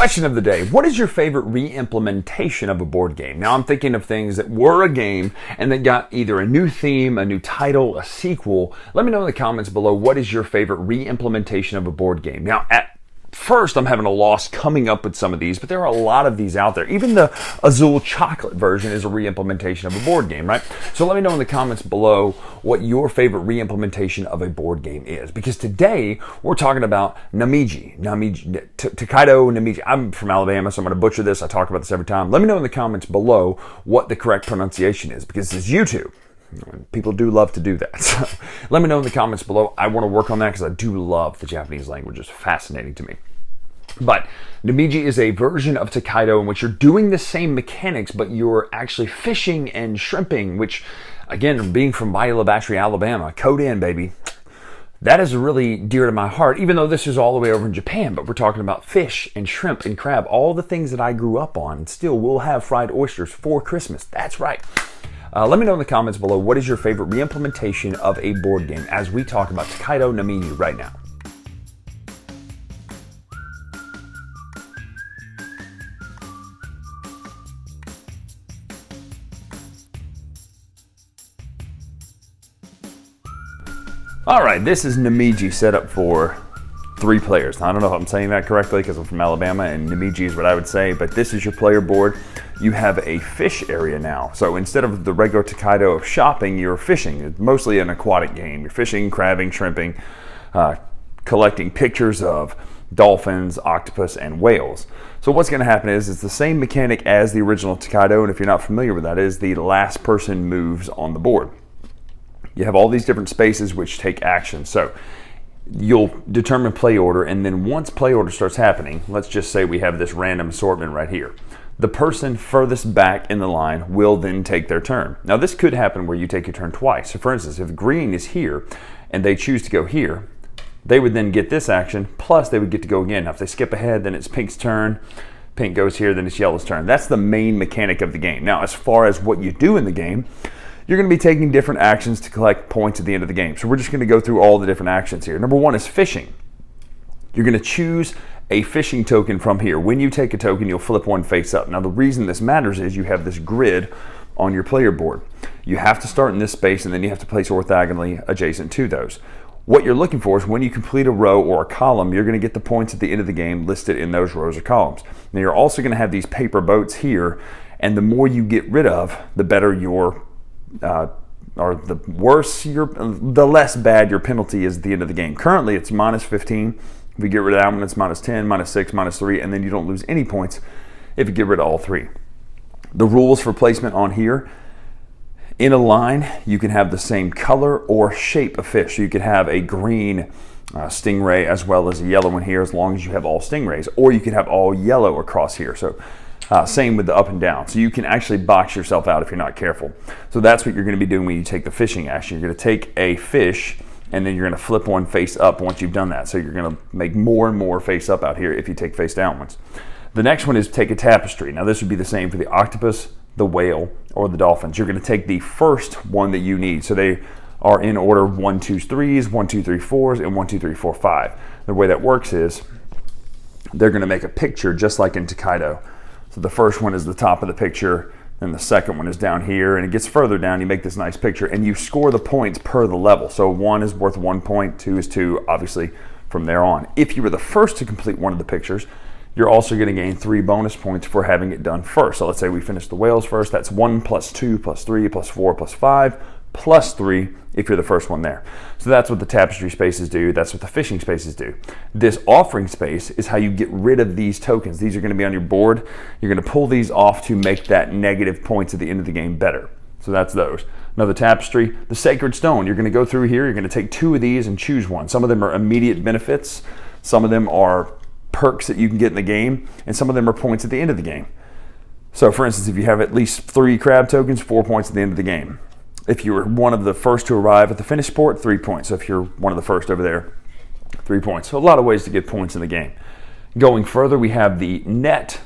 Question of the day. What is your favorite re-implementation of a board game? Now I'm thinking of things that were a game and that got either a new theme, a new title, a sequel. Let me know in the comments below what is your favorite re-implementation of a board game. Now at first, I'm having a loss coming up with some of these, but there are a lot of these out there. Even the Azul chocolate version is a re-implementation of a board game, right? So let me know in the comments below what your favorite re-implementation of a board game is. Because today, we're talking about Namiji, Tokaido, Namiji. I'm from Alabama, so I'm going to butcher this. I talk about this every time. Let me know in the comments below what the correct pronunciation is, because this is YouTube. People do love to do that. So let me know in the comments below. I want to work on that because I do love the Japanese language. It's fascinating to me. But Namiji is a version of Tokaido in which you're doing the same mechanics, but you're actually fishing and shrimping, which, again, being from Bayou La Battery, Alabama, code in, baby. That is really dear to my heart, even though this is all the way over in Japan, but we're talking about fish and shrimp and crab, all the things that I grew up on, and still will have fried oysters for Christmas. That's right. Let me know in the comments below what is your favorite re-implementation of a board game as we talk about Tokaido Namiji right now. All right, this is Namiji set up for 3 players. Now, I don't know if I'm saying that correctly because I'm from Alabama and Namiji is what I would say, but this is your player board. You have a fish area now. So instead of the regular Tokaido of shopping, you're fishing. It's mostly an aquatic game. You're fishing, crabbing, shrimping, collecting pictures of dolphins, octopus, and whales. So what's going to happen is it's the same mechanic as the original Tokaido, and if you're not familiar with that, is the last person moves on the board. You have all these different spaces which take action. So you'll determine play order, and then once play order starts happening, let's just say we have this random assortment right here. The person furthest back in the line will then take their turn. Now this could happen where you take your turn twice. So for instance, if green is here and they choose to go here, they would then get this action, plus they would get to go again. Now if they skip ahead, then it's pink's turn. Pink goes here, then it's yellow's turn. That's the main mechanic of the game. Now as far as what you do in the game, you're going to be taking different actions to collect points at the end of the game. So we're just going to go through all the different actions here. Number 1 is fishing. You're going to choose a fishing token from here. When you take a token, you'll flip one face up. Now the reason this matters is you have this grid on your player board. You have to start in this space and then you have to place orthogonally adjacent to those. What you're looking for is when you complete a row or a column, you're going to get the points at the end of the game listed in those rows or columns. Now you're also going to have these paper boats here, and the more you get rid of, the better your or the less bad your penalty is at the end of the game. Currently it's -15. If you get rid of that one, it's -10, -6, -3, and then you don't lose any points if you get rid of all 3. The rules for placement on here, in a line, you can have the same color or shape of fish. So you could have a green stingray as well as a yellow one here, as long as you have all stingrays, or you could have all yellow across here. So same with the up and down. So you can actually box yourself out if you're not careful. So that's what you're going to be doing when you take the fishing action. You're going to take a fish and then you're going to flip one face up once you've done that. So you're going to make more and more face up out here if you take face down ones. The next one is take a tapestry. Now this would be the same for the octopus, the whale, or the dolphins. You're going to take the first one that you need. So they are in order 1, 2, 3s, 1, 2, 3, 4s, and 1, 2, 3, 4, 5. The way that works is they're going to make a picture just like in Tokaido. So the first one is the top of the picture, then the second one is down here, and it gets further down. You make this nice picture, and you score the points per the level. So 1 is worth 1 point, 2 is 2, obviously from there on. If you were the first to complete one of the pictures, you're also going to gain 3 bonus points for having it done first. So let's say we finish the whales first. That's 1 plus 2 plus 3 plus 4 plus 5 plus 3 if you're the first one there. So that's what the tapestry spaces do. That's what the fishing spaces do. This offering space is how you get rid of these tokens. These are going to be on your board. You're going to pull these off to make that negative points at the end of the game better. So that's those. Another tapestry, the sacred stone. You're going to go through here. You're going to take 2 of these and choose one. Some of them are immediate benefits. Some of them are perks that you can get in the game, and some of them are points at the end of the game. So for instance, if you have at least 3 crab tokens, 4 points at the end of the game. If you were one of the first to arrive at the finish port, 3 points. So if you're one of the first over there, 3 points. So a lot of ways to get points in the game. Going further, we have the net.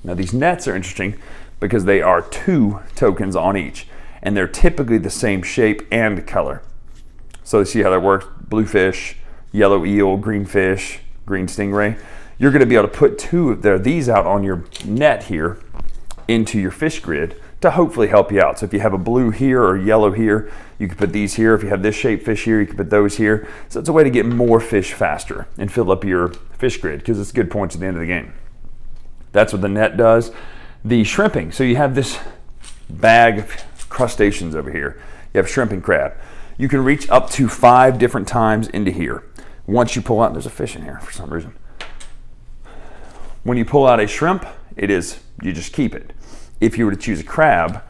Now these nets are interesting because they are 2 tokens on each, and they're typically the same shape and color. So you see how that works? Blue fish, yellow eel, green fish, green stingray. you're going to be able to put two of these out on your net here into your fish grid to hopefully help you out. So if you have a blue here or yellow here, you can put these here. If you have this shaped fish here, you can put those here. So it's a way to get more fish faster and fill up your fish grid because it's good points at the end of the game. That's what the net does. The shrimping, so you have this bag of crustaceans over here. You have shrimp and crab. You can reach up to 5 different times into here. Once you pull out, there's a fish in here for some reason. When you pull out a shrimp, you just keep it. If you were to choose a crab,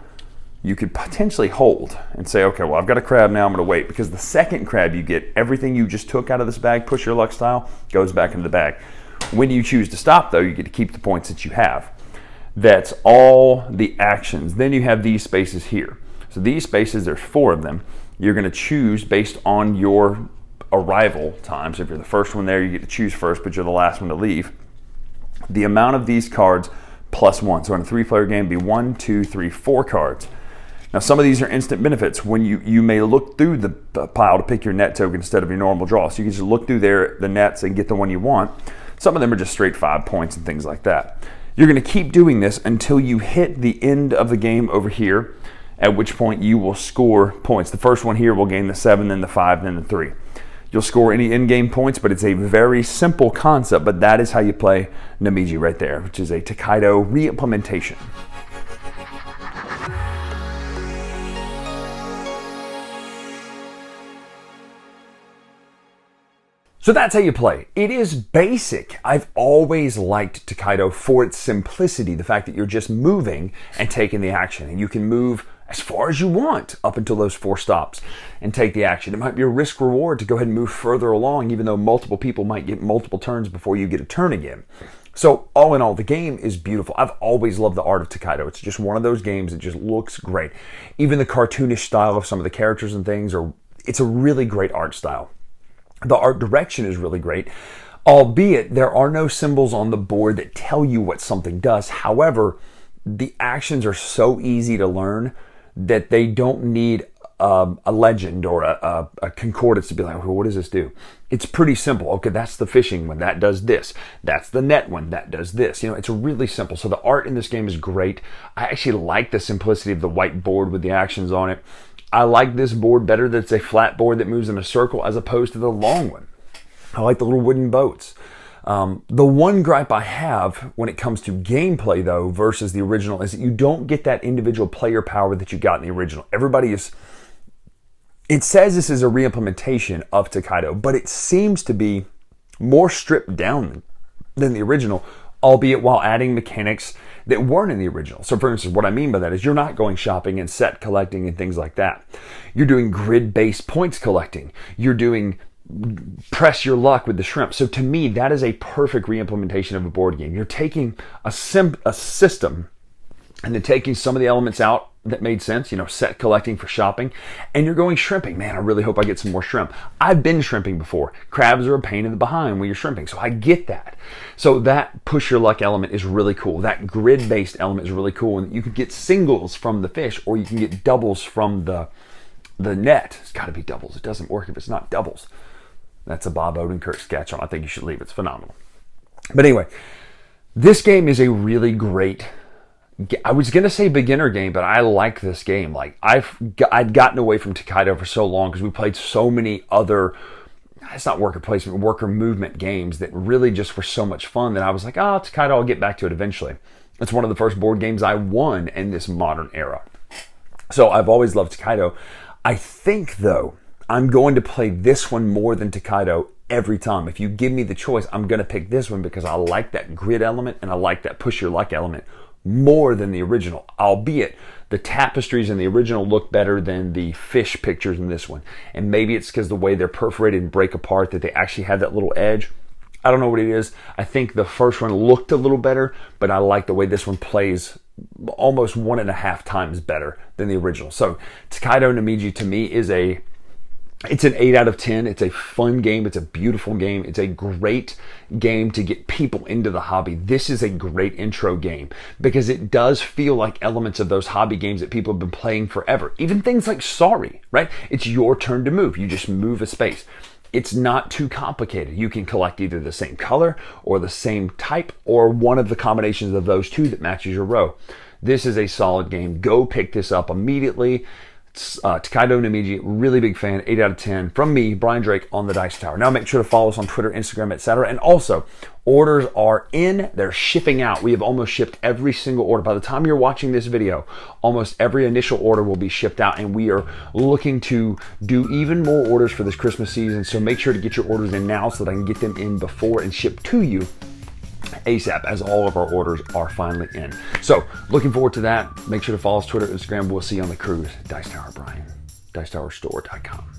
you could potentially hold and say, okay, well, I've got a crab now, I'm gonna wait, because the second crab you get, everything you just took out of this bag, push your luck style, goes back into the bag. When you choose to stop though, you get to keep the points that you have. That's all the actions. Then you have these spaces here. So these spaces, there's 4 of them. You're gonna choose based on your arrival time. So if you're the first one there, you get to choose first, but you're the last one to leave. The amount of these cards +1. So in a 3-player game, it'd be 1, 2, 3, 4 cards. Now some of these are instant benefits. When you may look through the pile to pick your net token instead of your normal draw. So you can just look through the nets and get the one you want. Some of them are just straight 5 points and things like that. You're gonna keep doing this until you hit the end of the game over here, at which point you will score points. The first one here will gain the 7, then the 5, then the 3. You'll score any in-game points, but it's a very simple concept, but that is how you play Namiji right there, which is a Tokaido re-implementation. So that's how you play. It is basic. I've always liked Tokaido for its simplicity, the fact that you're just moving and taking the action, and you can move as far as you want up until those 4 stops and take the action. It might be a risk reward to go ahead and move further along, even though multiple people might get multiple turns before you get a turn again. So all in all, the game is beautiful. I've always loved the art of Tokaido. It's just one of those games that just looks great. Even the cartoonish style of some of the characters and things it's a really great art style. The art direction is really great, albeit there are no symbols on the board that tell you what something does. However, the actions are so easy to learn that they don't need a legend or a concordance to be like, well, what does this do? It's pretty simple. Okay, that's the fishing one, that does this. That's the net one, that does this. You know, it's really simple. So the art in this game is great. I actually like the simplicity of the white board with the actions on it. I like this board better that it's a flat board that moves in a circle as opposed to the long one. I like the little wooden boats. The one gripe I have when it comes to gameplay though versus the original is that you don't get that individual player power that you got in the original. It says this is a re-implementation of Tokaido, but it seems to be more stripped down than the original, albeit while adding mechanics that weren't in the original. So for instance, what I mean by that is you're not going shopping and set collecting and things like that. You're doing grid-based points collecting. You're doing press your luck with the shrimp. So to me, that is a perfect re-implementation of a board game. You're taking a system and then taking some of the elements out that made sense, set collecting for shopping, and you're going shrimping. Man, I really hope I get some more shrimp. I've been shrimping before. Crabs are a pain in the behind when you're shrimping, so I get that. So that push your luck element is really cool. That grid-based element is really cool, and you can get singles from the fish, or you can get doubles from the net. It's got to be doubles. It doesn't work if it's not doubles. That's a Bob Odenkirk sketch on. I think you should leave. It's phenomenal. But anyway, this game is a really great, I was going to say beginner game, but I like this game. Like I'd gotten away from Tokaido for so long because we played so many other, it's not worker placement, worker movement games that really just were so much fun that I was like, Tokaido, I'll get back to it eventually. It's one of the first board games I won in this modern era. So I've always loved Tokaido. I think though, I'm going to play this one more than Tokaido every time. If you give me the choice, I'm going to pick this one because I like that grid element and I like that push your luck element more than the original, albeit the tapestries in the original look better than the fish pictures in this one. And maybe it's because the way they're perforated and break apart that they actually have that little edge. I don't know what it is. I think the first one looked a little better, but I like the way this one plays almost 1.5 times better than the original. So Tokaido Namiji to me is it's an 8 out of 10. It's a fun game. It's a beautiful game. It's a great game to get people into the hobby. This is a great intro game because it does feel like elements of those hobby games that people have been playing forever. Even things like Sorry, right? It's your turn to move. You just move a space. It's not too complicated. You can collect either the same color or the same type or one of the combinations of those two that matches your row. This is a solid game. Go pick this up immediately. Tokaido Namiji, really big fan, 8 out of 10 from me, Brian Drake, on the Dice Tower. Now make sure to follow us on Twitter, Instagram, etc. And also, orders are in, they're shipping out. We have almost shipped every single order. By the time you're watching this video, almost every initial order will be shipped out, and we are looking to do even more orders for this Christmas season. So make sure to get your orders in now so that I can get them in before and ship to you ASAP, as all of our orders are finally in. So looking forward to that. Make sure to follow us Twitter, Instagram. We'll see you on the cruise. Dice Tower Brian, dicetowerstore.com.